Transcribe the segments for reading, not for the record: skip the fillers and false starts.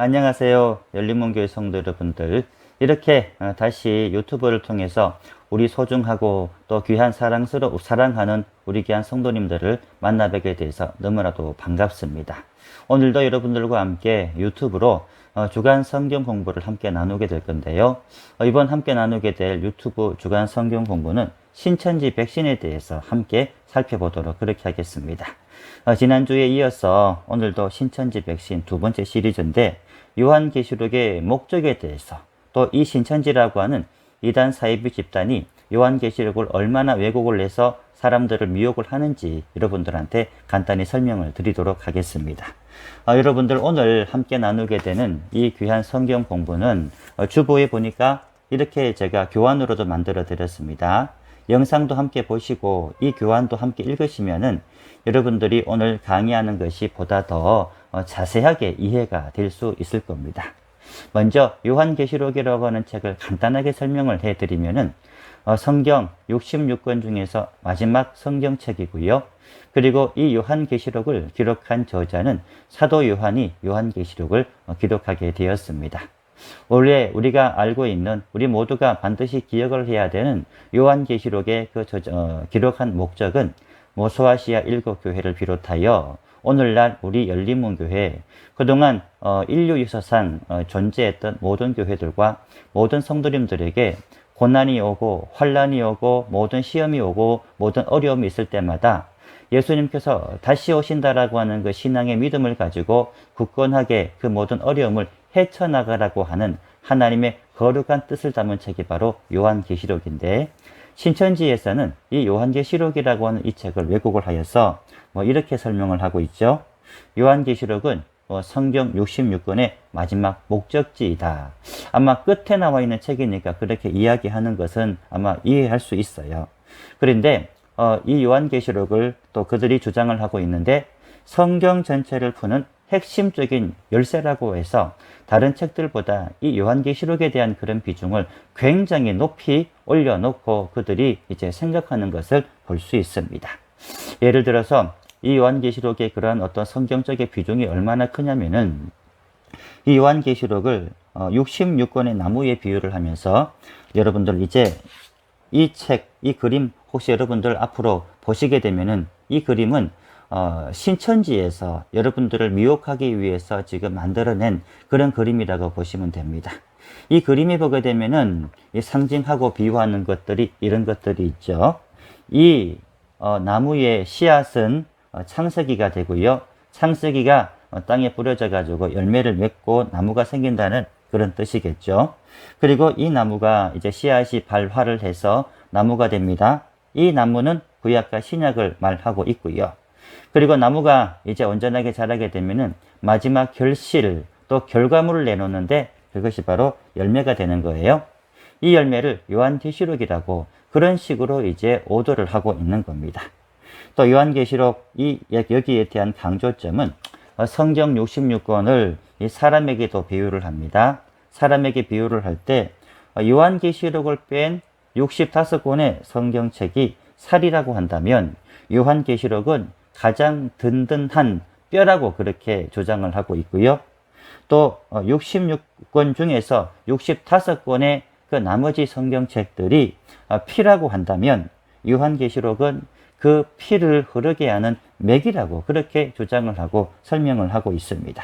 안녕하세요. 열린문교회 성도 여러분들. 이렇게 다시 유튜브를 통해서 우리 소중하고 또 귀한 사랑하는 우리 귀한 성도님들을 만나뵙게 돼서 너무나도 반갑습니다. 오늘도 여러분들과 함께 유튜브로 주간 성경 공부를 함께 나누게 될 건데요. 이번 함께 나누게 될 유튜브 주간 성경 공부는 신천지 백신에 대해서 함께 살펴보도록 그렇게 하겠습니다. 지난주에 이어서 오늘도 신천지 백신 두 번째 시리즈인데 요한계시록의 목적에 대해서 또 이 신천지라고 하는 이단 사이비 집단이 요한계시록을 얼마나 왜곡을 해서 사람들을 미혹을 하는지 여러분들한테 간단히 설명을 드리도록 하겠습니다. 여러분들 오늘 함께 나누게 되는 이 귀한 성경 공부는 주보에 보니까 이렇게 제가 교환으로도 만들어 드렸습니다. 영상도 함께 보시고 이 교환도 함께 읽으시면은 여러분들이 오늘 강의하는 것이 보다 더 자세하게 이해가 될 수 있을 겁니다. 먼저 요한계시록이라고 하는 책을 간단하게 설명을 해드리면은 성경 66권 중에서 마지막 성경책이고요. 그리고 이 요한계시록을 기록한 저자는 사도 요한이 요한계시록을 기록하게 되었습니다. 원래 우리가 알고 있는 우리 모두가 반드시 기억을 해야 되는 요한계시록의 기록한 목적은 모소아시아 7교회를 비롯하여 오늘날 우리 열린문교회 그동안 인류 역사상 존재했던 모든 교회들과 모든 성도님들에게 고난이 오고 환난이 오고 모든 시험이 오고 모든 어려움이 있을 때마다 예수님께서 다시 오신다라고 하는 그 신앙의 믿음을 가지고 굳건하게 그 모든 어려움을 헤쳐나가라고 하는 하나님의 거룩한 뜻을 담은 책이 바로 요한계시록인데, 신천지에서는 이 요한계시록이라고 하는 이 책을 왜곡을 하여서 이렇게 설명을 하고 있죠. 요한계시록은 성경 66권의 마지막 목적지이다. 아마 끝에 나와 있는 책이니까 그렇게 이야기하는 것은 아마 이해할 수 있어요. 그런데 이 요한계시록을 또 그들이 주장을 하고 있는데 성경 전체를 푸는 핵심적인 열쇠라고 해서 다른 책들보다 이 요한계시록에 대한 그런 비중을 굉장히 높이 올려놓고 그들이 이제 생각하는 것을 볼 수 있습니다. 예를 들어서 이 요한계시록의 그런 어떤 성경적인 비중이 얼마나 크냐면은 이 요한계시록을 66권의 나무에 비유를 하면서 여러분들 이제 이 책, 이 그림 혹시 여러분들 앞으로 보시게 되면은 이 그림은 신천지에서 여러분들을 미혹하기 위해서 지금 만들어낸 그런 그림이라고 보시면 됩니다. 이 그림에 보게 되면은 이 상징하고 비유하는 것들이 이런 것들이 있죠. 이 나무의 씨앗은 창세기가 되고요. 창세기가 땅에 뿌려져 가지고 열매를 맺고 나무가 생긴다는 그런 뜻이겠죠. 그리고 이 나무가 이제 씨앗이 발화를 해서 나무가 됩니다. 이 나무는 구약과 신약을 말하고 있고요. 그리고 나무가 이제 온전하게 자라게 되면은 마지막 결실 또 결과물을 내놓는데 그것이 바로 열매가 되는 거예요. 이 열매를 요한계시록이라고 그런 식으로 이제 오도를 하고 있는 겁니다. 또 요한계시록 여기에 대한 강조점은 성경 66권을 사람에게도 비유를 합니다. 사람에게 비유를 할 때 요한계시록을 뺀 65권의 성경책이 살이라고 한다면 요한계시록은 가장 든든한 뼈라고 그렇게 주장을 하고 있고요. 또 66권 중에서 65권의 그 나머지 성경책들이 피라고 한다면 요한계시록은 그 피를 흐르게 하는 맥이라고 그렇게 주장을 하고 설명을 하고 있습니다.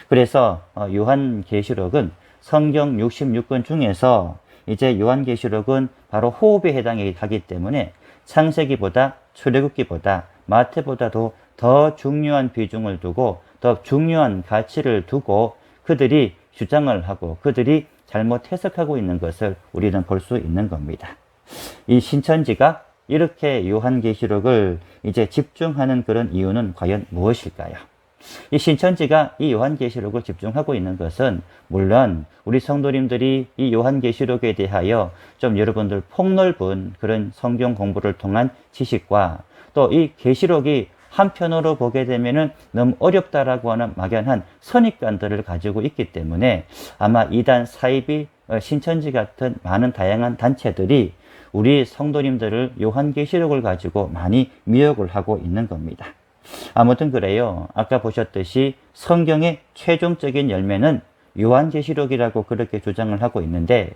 그래서 요한계시록은 성경 66권 중에서 이제 요한계시록은 바로 호흡에 해당하기 때문에 창세기보다 출애굽기보다 마태보다도 더 중요한 비중을 두고 더 중요한 가치를 두고 그들이 주장을 하고 그들이 잘못 해석하고 있는 것을 우리는 볼 수 있는 겁니다. 이 신천지가 이렇게 요한계시록을 이제 집중하는 그런 이유는 과연 무엇일까요? 이 신천지가 이 요한계시록을 집중하고 있는 것은 물론 우리 성도님들이 이 요한계시록에 대하여 좀 여러분들 폭넓은 그런 성경 공부를 통한 지식과 또 이 계시록이 한편으로 보게 되면은 너무 어렵다라고 하는 막연한 선입관들을 가지고 있기 때문에 아마 이단 사이비 신천지 같은 많은 다양한 단체들이 우리 성도님들을 요한계시록을 가지고 많이 미혹을 하고 있는 겁니다. 아무튼 그래요. 아까 보셨듯이 성경의 최종적인 열매는 요한계시록이라고 그렇게 주장을 하고 있는데,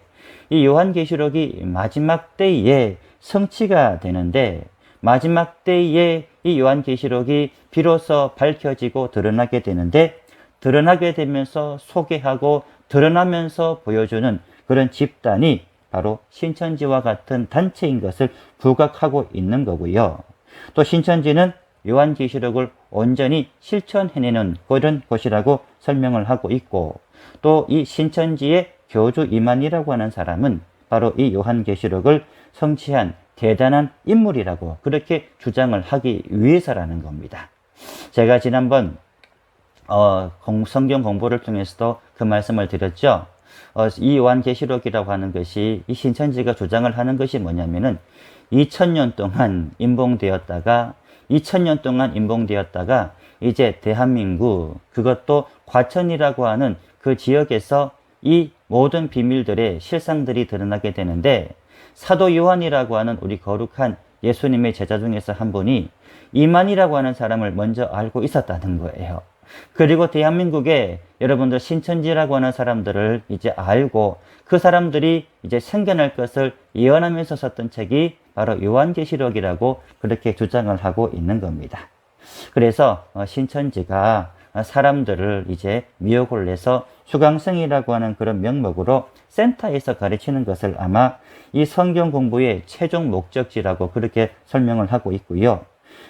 이 요한계시록이 마지막 때에 성취가 되는데, 마지막 때에 이 요한계시록이 비로소 밝혀지고 드러나게 되는데, 드러나게 되면서 소개하고 드러나면서 보여주는 그런 집단이 바로 신천지와 같은 단체인 것을 부각하고 있는 거고요. 또 신천지는 요한계시록을 온전히 실천해내는 그런 곳이라고 설명을 하고 있고, 또 이 신천지의 교주 이만희라고 하는 사람은 바로 이 요한계시록을 성취한 대단한 인물이라고 그렇게 주장을 하기 위해서라는 겁니다. 제가 지난번 성경 공부를 통해서도 그 말씀을 드렸죠. 이 요한계시록이라고 하는 것이 이 신천지가 주장을 하는 것이 뭐냐면은 2000년 동안 인봉되었다가 이제 대한민국, 그것도 과천이라고 하는 그 지역에서 이 모든 비밀들의 실상들이 드러나게 되는데, 사도 요한이라고 하는 우리 거룩한 예수님의 제자 중에서 한 분이 이만희라고 하는 사람을 먼저 알고 있었다는 거예요. 그리고 대한민국에 여러분들 신천지라고 하는 사람들을 이제 알고 그 사람들이 이제 생겨날 것을 예언하면서 썼던 책이 바로 요한계시록이라고 그렇게 주장을 하고 있는 겁니다. 그래서 신천지가 사람들을 이제 미혹을 내서 수강생이라고 하는 그런 명목으로 센터에서 가르치는 것을 아마 이 성경 공부의 최종 목적지라고 그렇게 설명을 하고 있고요.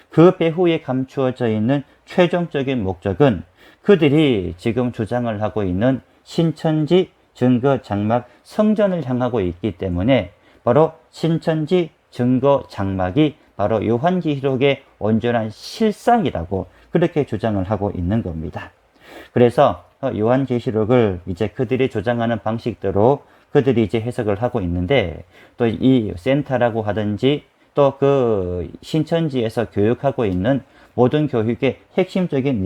그 배후에 감추어져 있는 최종적인 목적은 그들이 지금 주장을 하고 있는 신천지 증거 장막 성전을 향하고 있기 때문에 바로 신천지 증거 장막이 바로 요한계시록의 온전한 실상이라고 그렇게 주장을 하고 있는 겁니다. 그래서 요한계시록을 이제 그들이 주장하는 방식대로 그들이 이제 해석을 하고 있는데, 또 이 센터라고 하든지 또 그 신천지에서 교육하고 있는 모든 교육의 핵심적인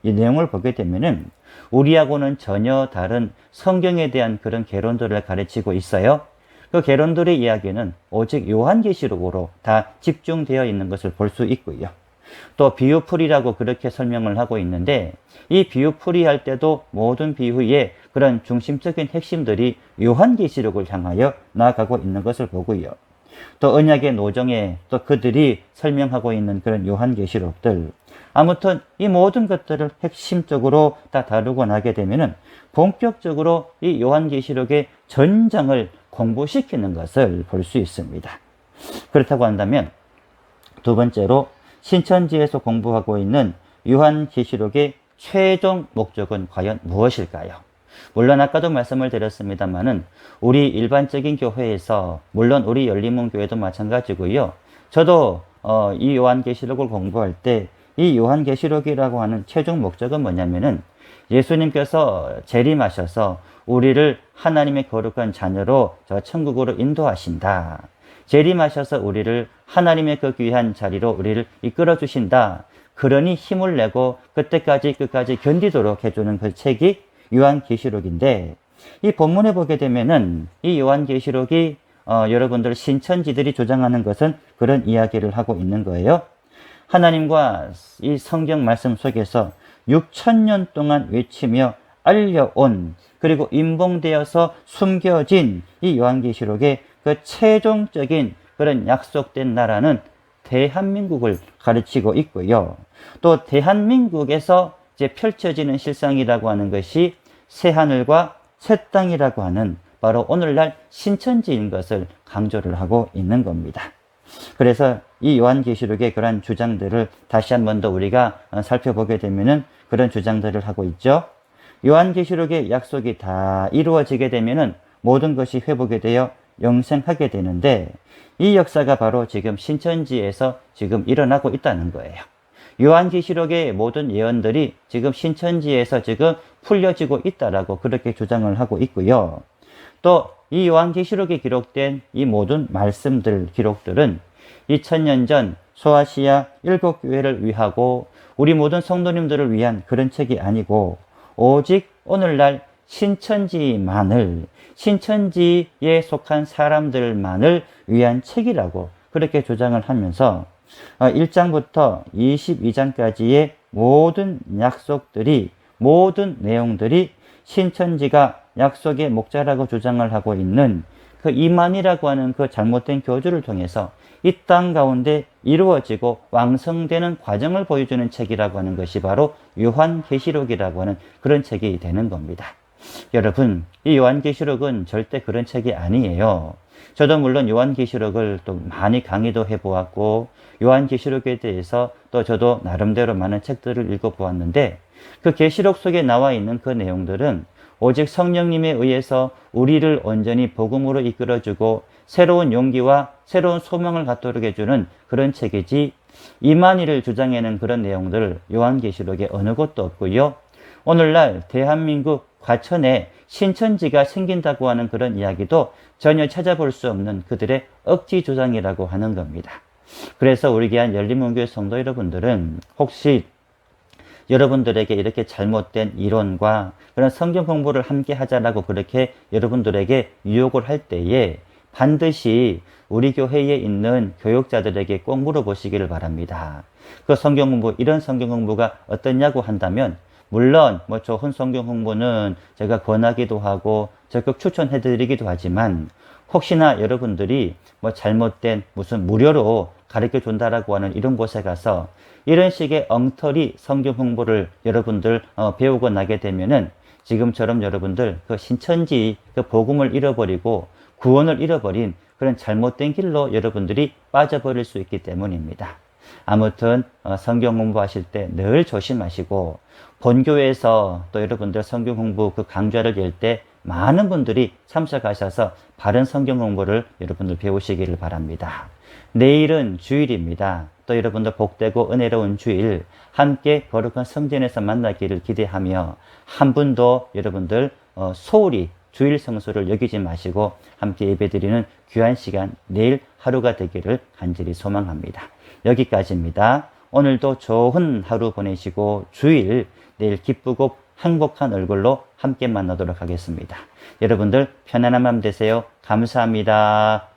내용을 보게 되면은 우리하고는 전혀 다른 성경에 대한 그런 개론들을 가르치고 있어요. 그 개론들의 이야기는 오직 요한계시록으로 다 집중되어 있는 것을 볼 수 있고요. 또 비유풀이라고 그렇게 설명을 하고 있는데, 이 비유풀이 할 때도 모든 비유의 그런 중심적인 핵심들이 요한계시록을 향하여 나아가고 있는 것을 보고요. 또 언약의 노정에 또 그들이 설명하고 있는 그런 요한계시록들, 아무튼 이 모든 것들을 핵심적으로 다 다루고 나게 되면은 본격적으로 이 요한계시록의 전장을 공부시키는 것을 볼 수 있습니다. 그렇다고 한다면 두 번째로 신천지에서 공부하고 있는 요한계시록의 최종 목적은 과연 무엇일까요? 물론 아까도 말씀을 드렸습니다만은 우리 일반적인 교회에서, 물론 우리 열린문교회도 마찬가지고요. 저도 이 요한계시록을 공부할 때 이 요한계시록이라고 하는 최종 목적은 뭐냐면은 예수님께서 재림하셔서 우리를 하나님의 거룩한 자녀로 저 천국으로 인도하신다. 재림하셔서 우리를 하나님의 그 귀한 자리로 우리를 이끌어 주신다. 그러니 힘을 내고 그때까지 끝까지 견디도록 해주는 그 책이 요한계시록인데, 이 본문에 보게 되면은 이 요한계시록이 여러분들 신천지들이 주장하는 것은 그런 이야기를 하고 있는 거예요. 하나님과 이 성경 말씀 속에서 6000년 동안 외치며 알려온, 그리고 인봉되어서 숨겨진 이 요한계시록의 그 최종적인 그런 약속된 나라는 대한민국을 가르치고 있고요. 또 대한민국에서 이제 펼쳐지는 실상이라고 하는 것이 새하늘과 새 땅이라고 하는 바로 오늘날 신천지인 것을 강조를 하고 있는 겁니다. 그래서 이 요한계시록의 그런 주장들을 다시 한 번 더 우리가 살펴보게 되면은 그런 주장들을 하고 있죠. 요한계시록의 약속이 다 이루어지게 되면은 모든 것이 회복이 되어 영생하게 되는데, 이 역사가 바로 지금 신천지에서 지금 일어나고 있다는 거예요. 요한계시록의 모든 예언들이 지금 신천지에서 지금 풀려지고 있다라고 그렇게 주장을 하고 있고요. 또 이 요한계시록에 기록된 이 모든 말씀들, 기록들은 2000년 전 소아시아 7교회를 위하고 우리 모든 성도님들을 위한 그런 책이 아니고 오직 오늘날 신천지에 속한 사람들만을 위한 책이라고 그렇게 주장을 하면서 1장부터 22장까지의 모든 약속들이, 모든 내용들이 신천지가 약속의 목자라고 주장을 하고 있는 그 이만이라고 하는 그 잘못된 교주를 통해서 이 땅 가운데 이루어지고 완성되는 과정을 보여주는 책이라고 하는 것이 바로 요한계시록이라고 하는 그런 책이 되는 겁니다. 여러분, 이 요한계시록은 절대 그런 책이 아니에요. 저도 물론 요한계시록을 또 많이 강의도 해보았고, 요한계시록에 대해서 또 저도 나름대로 많은 책들을 읽어보았는데, 그 계시록 속에 나와 있는 그 내용들은 오직 성령님에 의해서 우리를 온전히 복음으로 이끌어주고 새로운 용기와 새로운 소망을 갖도록 해주는 그런 책이지, 이만희를 주장하는 그런 내용들 요한계시록에 어느 곳도 없고요. 오늘날 대한민국 과천에 신천지가 생긴다고 하는 그런 이야기도 전혀 찾아볼 수 없는 그들의 억지 주장이라고 하는 겁니다. 그래서 우리 귀한 열린문교회 성도 여러분들은 혹시 여러분들에게 이렇게 잘못된 이론과 그런 성경 공부를 함께 하자라고 그렇게 여러분들에게 유혹을 할 때에 반드시 우리 교회에 있는 교육자들에게 꼭 물어보시기를 바랍니다. 그 성경 공부, 이런 성경 공부가 어떠냐고 한다면, 물론 좋은 성경 공부는 제가 권하기도 하고 적극 추천해 드리기도 하지만, 혹시나 여러분들이 잘못된 무슨 무료로 가르쳐 준다라고 하는 이런 곳에 가서 이런 식의 엉터리 성경 공부를 여러분들 배우고 나게 되면은 지금처럼 여러분들 그 신천지 그 복음을 잃어버리고 구원을 잃어버린 그런 잘못된 길로 여러분들이 빠져버릴 수 있기 때문입니다. 아무튼 성경 공부하실 때 늘 조심하시고, 본교회에서 또 여러분들 성경 공부 그 강좌를 열 때 많은 분들이 참석하셔서 바른 성경 공부를 여러분들 배우시기를 바랍니다. 내일은 주일입니다. 또 여러분들 복되고 은혜로운 주일 함께 거룩한 성전에서 만나기를 기대하며, 한 분도 여러분들 소홀히 주일 성수를 여기지 마시고 함께 예배드리는 귀한 시간 내일 하루가 되기를 간절히 소망합니다. 여기까지입니다. 오늘도 좋은 하루 보내시고 주일 내일 기쁘고 행복한 얼굴로 함께 만나도록 하겠습니다. 여러분들 편안한 밤 되세요. 감사합니다.